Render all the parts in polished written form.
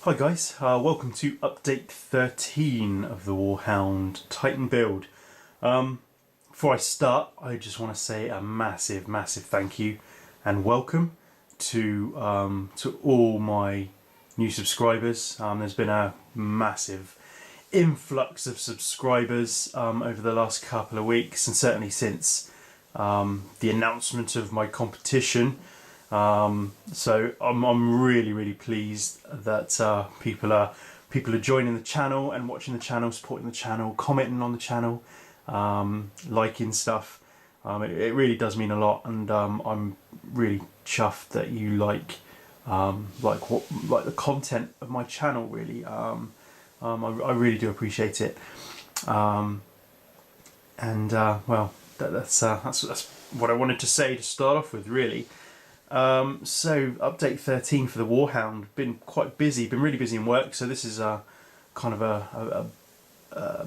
Hi guys, welcome to update 13 of the Warhound Titan build. Before I start, I just want to say a massive thank you and welcome to all my new subscribers. There's been a massive influx of subscribers over the last couple of weeks, and certainly since the announcement of my competition. So I'm really pleased that people are joining the channel and watching the channel, supporting the channel, commenting on the channel, liking stuff. It really does mean a lot, and I'm really chuffed that you like the content of my channel. Really, I really do appreciate it. Well, that's what I wanted to say to start off with, really. So update 13 for the Warhound. Been quite busy, been really busy in work, so this is kind of a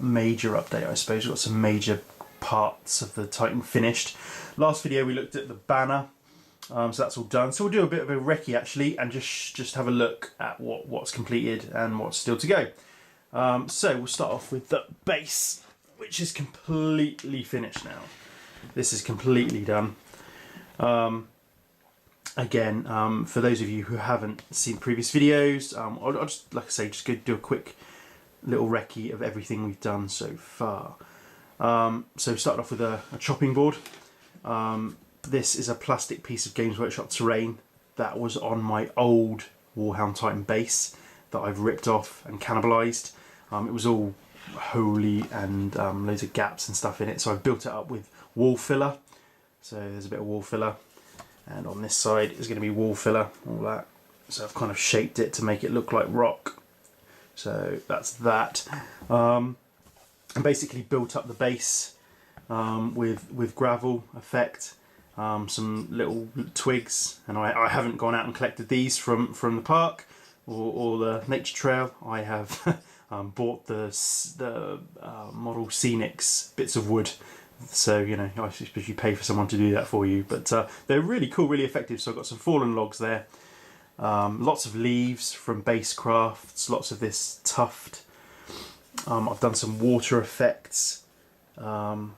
major update, I suppose. We've got some major parts of the Titan finished. Last video we looked at the banner, so that's all done. So we'll do a bit of a recce actually, and just have a look at what's completed and what's still to go. So we'll start off with the base, which is completely finished now. This is completely done. Again, for those of you who haven't seen previous videos, I'll just, like I say, just go do a quick little recce of everything we've done so far. So we started off with a chopping board. This is a plastic piece of Games Workshop terrain that was on my old Warhound Titan base that I've ripped off and cannibalised. It was all holy and loads of gaps and stuff in it, so I've built it up with wall filler. So there's a bit of wall filler. And on this side is going to be wall filler, all that. So I've kind of shaped it to make it look like rock. So that's that. And basically built up the base with gravel effect, some little twigs. And I haven't gone out and collected these from the park or the nature trail. I have bought the model Scenics bits of wood. So, you know, I suppose you pay for someone to do that for you. But they're really cool, really effective. So I've got some fallen logs there. Lots of leaves from base crafts. Lots of this tuft. I've done some water effects. Coming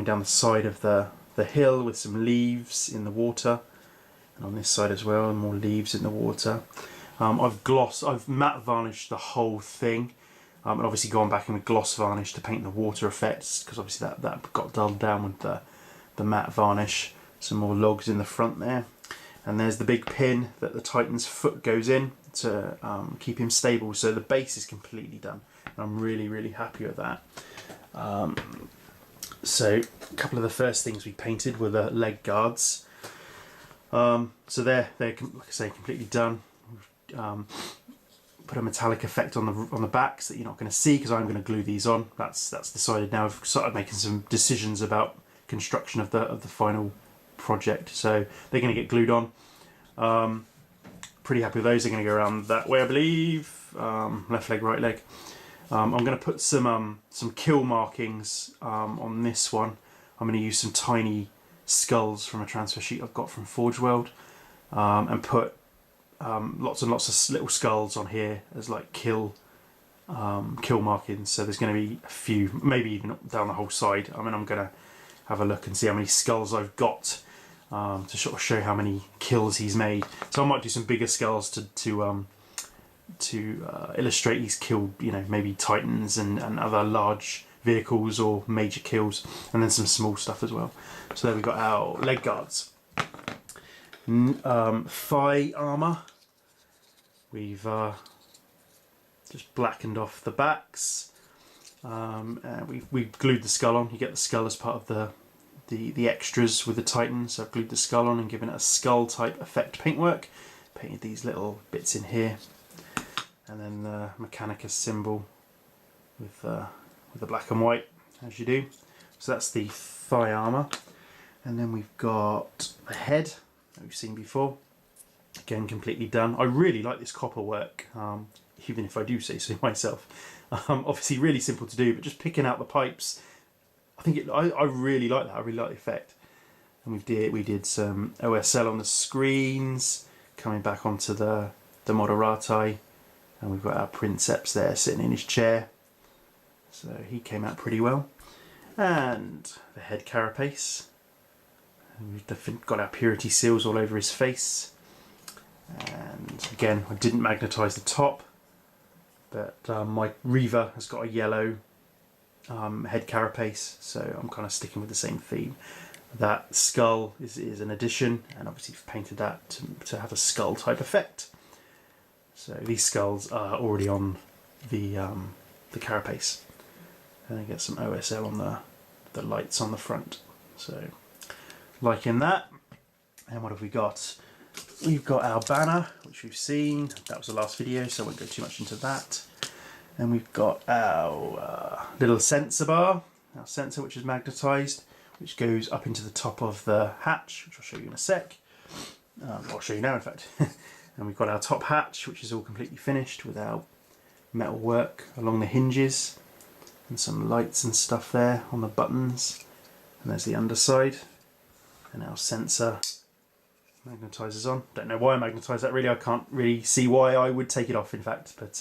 down the side of the hill with some leaves in the water. And on this side as well, more leaves in the water. I've matte varnished the whole thing. And obviously gone back in with gloss varnish to paint the water effects, because obviously that got dulled down with the matte varnish. Some more logs in the front there. And there's the big pin that the Titan's foot goes in to keep him stable. So the base is completely done. And I'm really happy with that. So a couple of the first things we painted were the leg guards. So they're like I say, completely done. Put a metallic effect on the backs that you're not going to see, because I'm going to glue these on. That's decided now. I've started making some decisions about construction of the final project, so they're going to get glued on. Pretty happy with those. They're going to go around that way, I believe. Left leg, right leg. I'm going to put some kill markings on this one. I'm going to use some tiny skulls from a transfer sheet I've got from Forge World, and put lots and lots of little skulls on here as like kill markings. So there's going to be a few, maybe even down the whole side. I mean, I'm going to have a look and see how many skulls I've got to sort of show how many kills he's made. So I might do some bigger skulls to illustrate he's killed, you know, maybe Titans and other large vehicles or major kills, and then some small stuff as well. So there we've got our leg guards. Thigh armour, we've just blackened off the backs. We've glued the skull on. You get the skull as part of the extras with the Titan, so I've glued the skull on and given it a skull type effect paintwork. Painted these little bits in here, and then the Mechanicus symbol with the black and white, as you do. So that's the thigh armour. And then we've got the head that we've seen before. Again, completely done. I really like this copper work, even if I do say so myself. Obviously really simple to do, but just picking out the pipes, I really like that. I really like the effect. And we did some OSL on the screens, coming back onto the Moderati And we've got our Princeps there sitting in his chair. So he came out pretty well. And the head carapace. And we've got our purity seals all over his face. And again, I didn't magnetise the top, but my Reaver has got a yellow head carapace, so I'm kind of sticking with the same theme. That skull is an addition, and obviously I've painted that to have a skull type effect. So these skulls are already on the carapace. And I get some OSL on the lights on the front. So liking that. And what have we got? We've got our banner, which we've seen. That was the last video, so I won't go too much into that. And we've got our little sensor bar, our sensor which is magnetised, which goes up into the top of the hatch, which I'll show you in a sec. I'll show you now, in fact. And we've got our top hatch, which is all completely finished with our metal work along the hinges and some lights and stuff there on the buttons. And there's the underside. And our sensor magnetises on. Don't know why I magnetised that really. I can't really see why I would take it off, in fact. But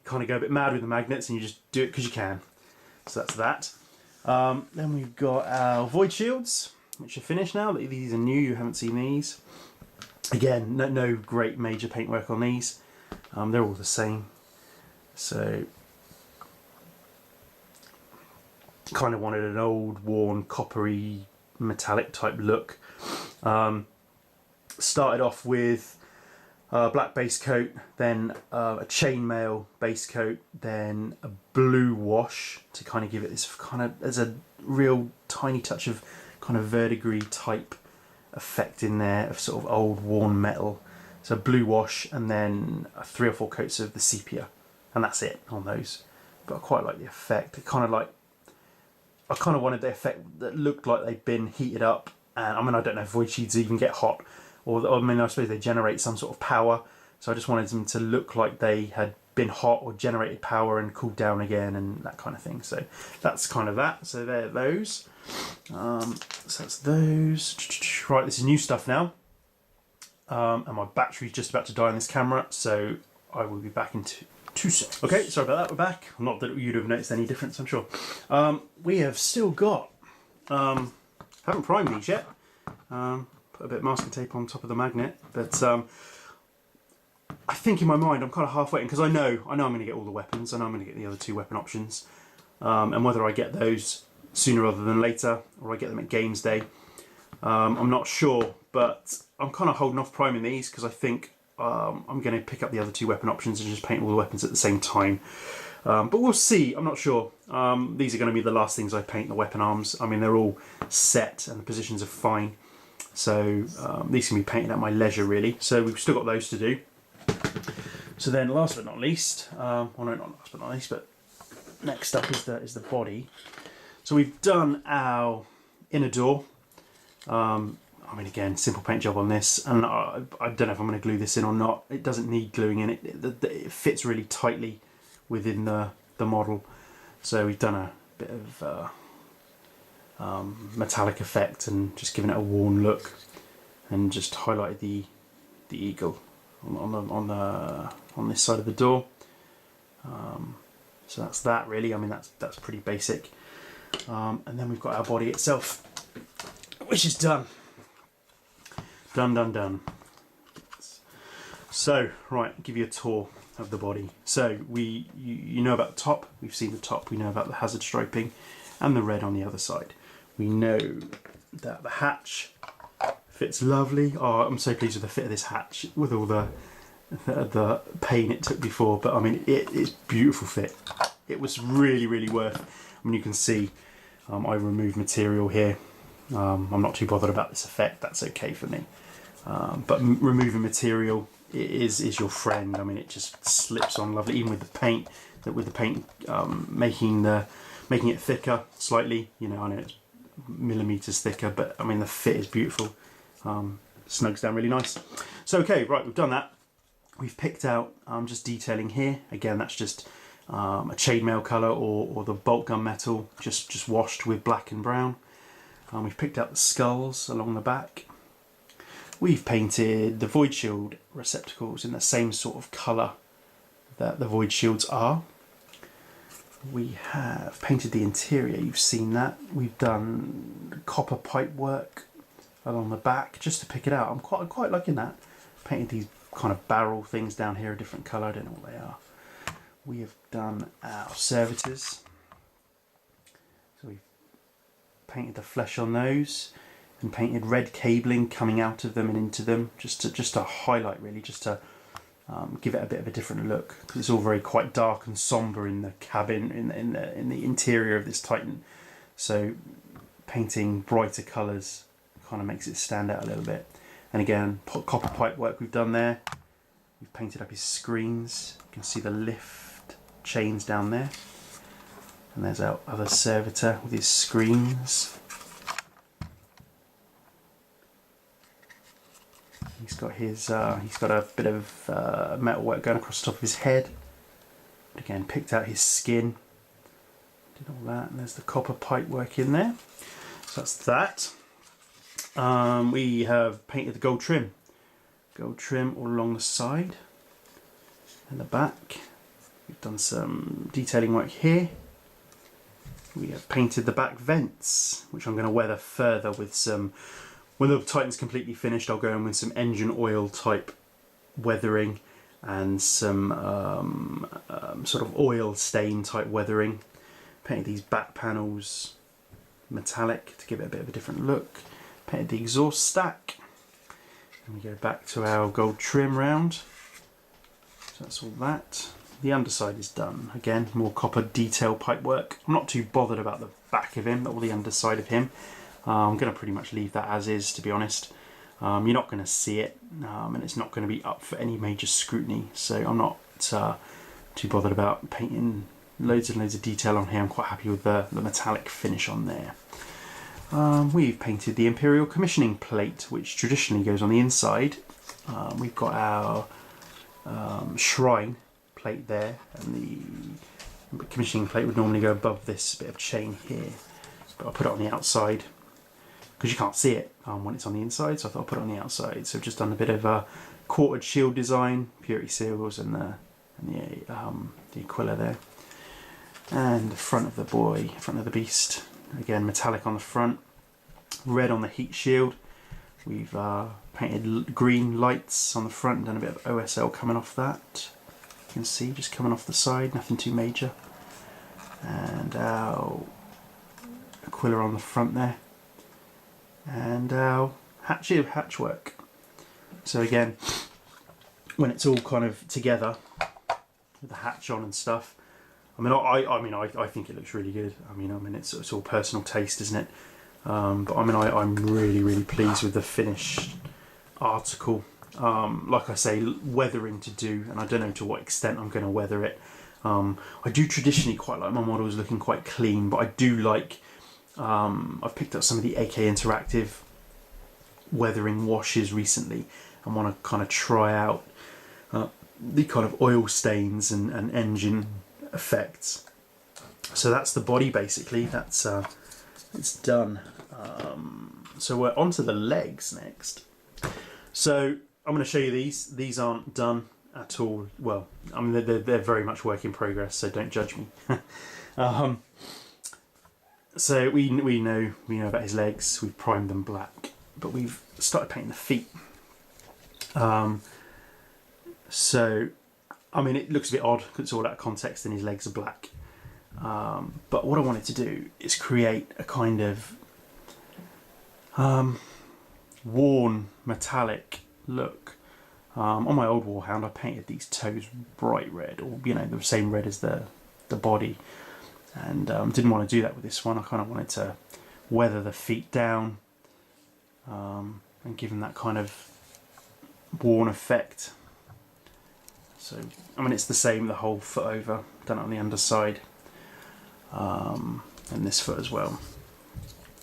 kind of go a bit mad with the magnets and you just do it because you can. So that's that. Then we've got our void shields, which are finished now. These are new, you haven't seen these. Again, no great major paintwork on these. They're all the same. So, kind of wanted an old, worn, coppery, metallic type look. Started off with a black base coat, then a chainmail base coat, then a blue wash to kind of give it this kind of, there's a real tiny touch of kind of verdigris type effect in there of sort of old worn metal. So blue wash and then 3 or 4 coats of the sepia, and that's it on those. But I quite like the effect. I kind of wanted the effect that looked like they'd been heated up. And I mean, I don't know if void shields even get hot, or I mean, I suppose they generate some sort of power. So I just wanted them to look like they had been hot or generated power and cooled down again and that kind of thing. So that's kind of that. So they're those. So that's those. Right, this is new stuff now. And my battery's just about to die on this camera, so I will be back in 2 seconds. Okay, sorry about that, we're back. Not that you'd have noticed any difference, I'm sure. We have still got, haven't primed these yet. Put a bit of masking tape on top of the magnet, but I think in my mind I'm kind of half waiting, because I know I'm going to get all the weapons, I know I'm going to get the other 2 weapon options, and whether I get those sooner rather than later, or I get them at Games Day, I'm not sure, but I'm kind of holding off priming these because I think I'm going to pick up the other 2 weapon options and just paint all the weapons at the same time. But we'll see, I'm not sure. These are going to be the last things I paint, the weapon arms. I mean, they're all set and the positions are fine. So these can be painted at my leisure, really. So we've still got those to do. So then, last but not least, well, no, not last but not least, but next up is the body. So we've done our inner door. I mean, again, simple paint job on this, and I don't know if I'm going to glue this in or not. It doesn't need gluing in. It fits really tightly within the model. So we've done a bit of metallic effect and just given it a worn look, and just highlighted the eagle on this side of the door. So that's that really. I mean, that's pretty basic. And then we've got our body itself, which is done. Done. So, right, give you a tour of the body. So you know about the top. We've seen the top. We know about the hazard striping and the red on the other side. We know that the hatch fits lovely. Oh, I'm so pleased with the fit of this hatch with all the pain it took before. But I mean, it's beautiful fit. It was really worth. I mean, you can see I removed material here. I'm not too bothered about this effect. That's okay for me. But removing material is your friend. I mean, it just slips on lovely, even with the paint. Making it thicker slightly. You know, I know it's millimeters thicker, but I mean the fit is beautiful. Snugs down really nice. So okay, right, we've done that. We've picked out just detailing here. Again, that's just a chainmail colour or the bolt gun metal, just washed with black and brown. We've picked out the skulls along the back. We've painted the void shield receptacles in the same sort of colour that the void shields are. We have painted the interior, you've seen that. We've done copper pipe work along the back just to pick it out. I'm quite liking that. Painted these kind of barrel things down here, a different colour, I don't know what they are. We have done our servitors. So we've painted the flesh on those and painted red cabling coming out of them and into them, just to highlight, really, just to give it a bit of a different look, because it's all very quite dark and sombre in the cabin, in the interior of this Titan. So painting brighter colours kind of makes it stand out a little bit. And again, copper pipe work we've done there. We've painted up his screens. You can see the lift chains down there. And there's our other servitor with his screens. He's got a bit of metal work going across the top of his head. Again, picked out his skin. Did all that, and there's the copper pipe work in there. So that's that. We have painted the gold trim. Gold trim all along the side and the back. We've done some detailing work here. We have painted the back vents, which I'm going to weather further with some... When the Titan's completely finished, I'll go in with some engine oil type weathering and some sort of oil stain type weathering. Painted these back panels metallic to give it a bit of a different look. Painted the exhaust stack. And we go back to our gold trim round. So that's all that. The underside is done. Again, more copper detail pipe work. I'm not too bothered about the back of him, or the underside of him. I'm going to pretty much leave that as is, to be honest. You're not going to see it, and it's not going to be up for any major scrutiny, so I'm not too bothered about painting loads and loads of detail on here. I'm quite happy with the metallic finish on there. We've painted the Imperial commissioning plate, which traditionally goes on the inside. We've got our shrine plate there, and the commissioning plate would normally go above this bit of chain here, but I'll put it on the outside because you can't see it when it's on the inside, so I thought I'd put it on the outside. So I've just done a bit of a quartered shield design, purity seals, and the Aquila there, and the front of the boy, front of the beast, again metallic on the front, red on the heat shield. We've painted green lights on the front and done a bit of OSL coming off that. You can see just coming off the side, nothing too major. And our Aquila on the front there, and our hatchwork. So again, when it's all kind of together with the hatch on and stuff, I think it looks really good. I mean it's all personal taste, isn't it? But I'm really pleased with the finished article. Like I say, weathering to do, and I don't know to what extent I'm going to weather it. I do traditionally quite like my models looking quite clean, but I do like, I've picked up some of the AK Interactive weathering washes recently and want to kind of try out the kind of oil stains and engine effects. So that's the body basically, that's it's done. So we're onto the legs next. So I'm going to show you these aren't done at all. Well, I mean they're very much work in progress, so don't judge me. So we know about his legs. We've primed them black, but we've started painting the feet. So I mean it looks a bit odd because it's all out of context and his legs are black. But what I wanted to do is create a kind of worn metallic look. On my old Warhound I painted these toes bright red, or the same red as the body, and didn't want to do that with this one. I kind of wanted to weather the feet down and give them that kind of worn effect. So I mean it's the same the whole foot over, done it on the underside, and this foot as well.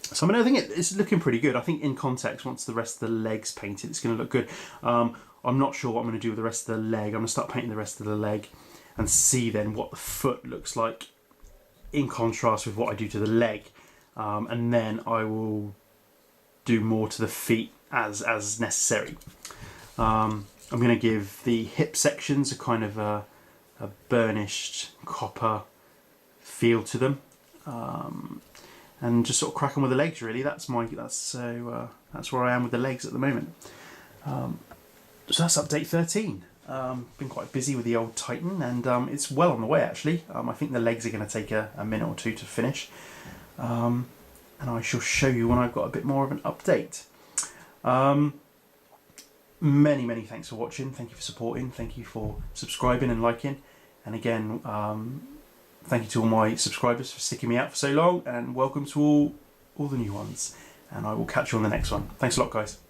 So I mean I think it's looking pretty good. I think in context, once the rest of the leg's painted, it's going to look good. I'm not sure what I'm going to do with the rest of the leg. I'm going to start painting the rest of the leg and see then what the foot looks like in contrast with what I do to the leg, and then I will do more to the feet as necessary. I'm going to give the hip sections a kind of a burnished copper feel to them, and just sort of crack on with the legs. Really, that's where I am with the legs at the moment. So that's update 13. Been quite busy with the old Titan, and it's well on the way actually. I think the legs are going to take a minute or two to finish, and I shall show you when I've got a bit more of an update. Many thanks for watching. Thank you for supporting. Thank you for subscribing and liking. And again, thank you to all my subscribers for sticking me out for so long, and welcome to all the new ones. And I will catch you on the next one. Thanks a lot, guys.